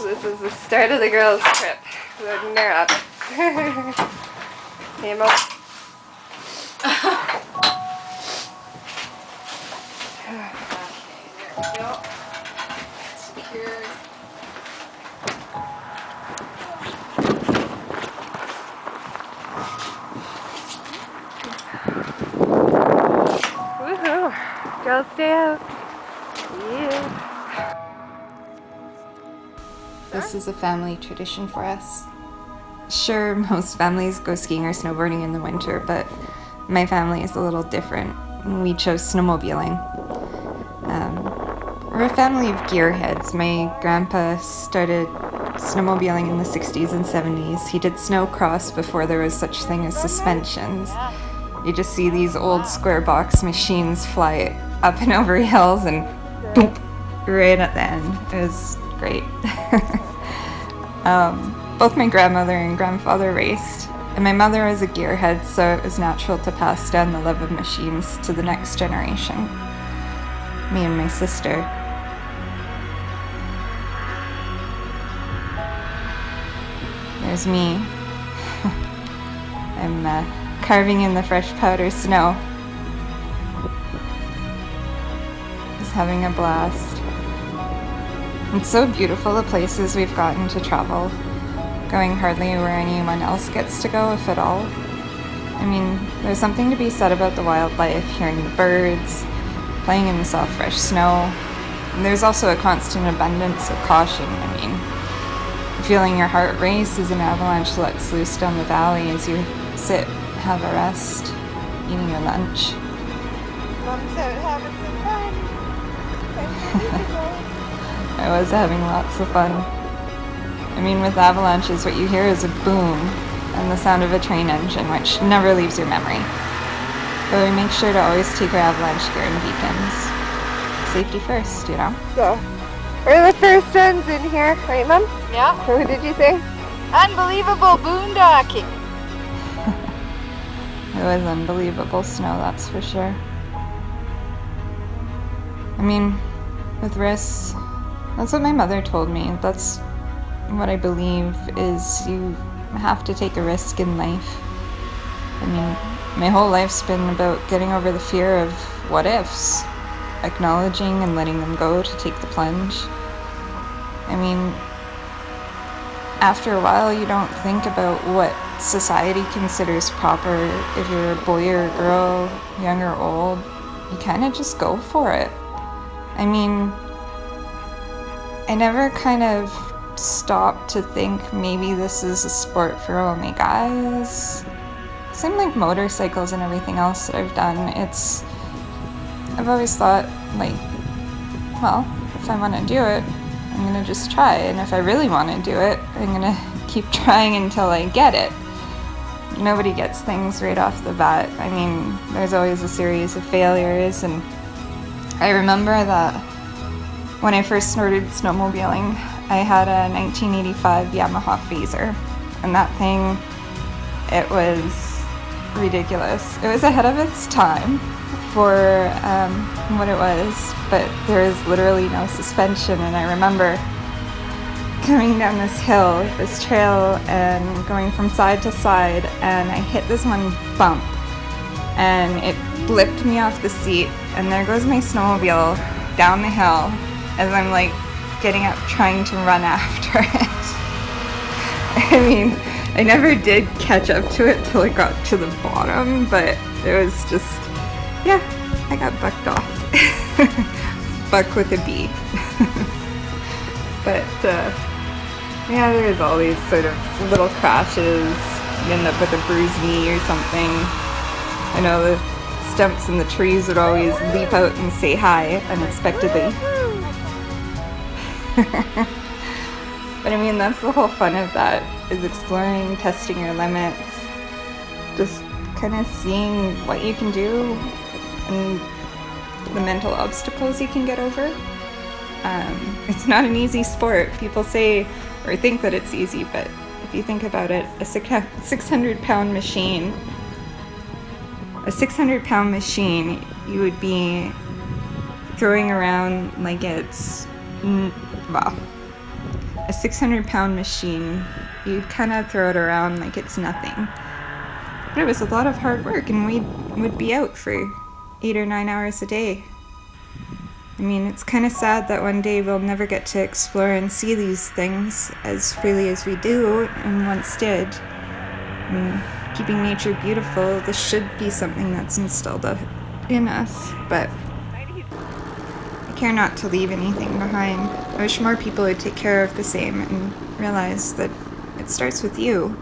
This is the start of the girls' trip. Loading her up. Hey, Mo. Okay, there we go. Secure. Woohoo! Girls stay out. Yeah. This is a family tradition for us. Sure, most families go skiing or snowboarding in the winter, but my family is a little different. We chose snowmobiling. We're a family of gearheads. My grandpa started snowmobiling in the 60s and 70s. He did snowcross before there was such thing as suspensions. You just see these old square box machines fly up and over hills and boom, right at the end. It was great. Both my grandmother and grandfather raced, and my mother was a gearhead, so it was natural to pass down the love of machines to the next generation. Me and my sister. There's me. I'm carving in the fresh powder snow. Just having a blast. It's so beautiful, the places we've gotten to travel, going hardly where anyone else gets to go, if at all. I mean, there's something to be said about the wildlife, hearing the birds, playing in the soft, fresh snow. And there's also a constant abundance of caution. I mean, feeling your heart race as an avalanche lets loose down the valley as you sit, have a rest, eating your lunch. Mom's out having some fun. I was having lots of fun. I mean, with avalanches, what you hear is a boom and the sound of a train engine, which never leaves your memory. But we make sure to always take our avalanche gear and beacons. Safety first, you know? So, we're the first ones in here, right, Mom? Yeah. What did you say? Unbelievable boondocking. It was unbelievable snow, that's for sure. I mean, with risks, that's what my mother told me. That's what I believe is you have to take a risk in life. I mean, my whole life's been about getting over the fear of what ifs, acknowledging and letting them go to take the plunge. I mean, after a while you don't think about what society considers proper. If you're a boy or a girl, young or old, you kind of just go for it. I mean, I never kind of stopped to think maybe this is a sport for only guys. Same like motorcycles and everything else that I've done. I've always thought, like, well, if I want to do it, I'm going to just try. And if I really want to do it, I'm going to keep trying until I get it. Nobody gets things right off the bat. I mean, there's always a series of failures, and I remember that when I first started snowmobiling, I had a 1985 Yamaha Phaser, and that thing, it was ridiculous. It was ahead of its time for what it was, but there was literally no suspension, and I remember coming down this hill, this trail, and going from side to side, and I hit this one bump, and it flipped me off the seat, and there goes my snowmobile down the hill as I'm like getting up trying to run after it. I mean, I never did catch up to it till it got to the bottom, but it was just, yeah, I got bucked off. Buck with a B. But yeah, there's all these sort of little crashes. You end up with a bruised knee or something. I know the stumps in the trees would always leap out and say hi unexpectedly. But I mean, that's the whole fun of that, is exploring, testing your limits, just kind of seeing what you can do and the mental obstacles you can get over. It's not an easy sport. People say or think that it's easy, but if you think about it, a 600-pound machine, you would be throwing around like it's, well, a 600-pound machine, you kind of throw it around like it's nothing. But it was a lot of hard work, and we would be out for 8 or 9 hours a day. I mean, it's kind of sad that one day we'll never get to explore and see these things as freely as we do and once did. I mean, keeping nature beautiful, this should be something that's instilled in us, but I care not to leave anything behind. I wish more people would take care of the same and realize that it starts with you.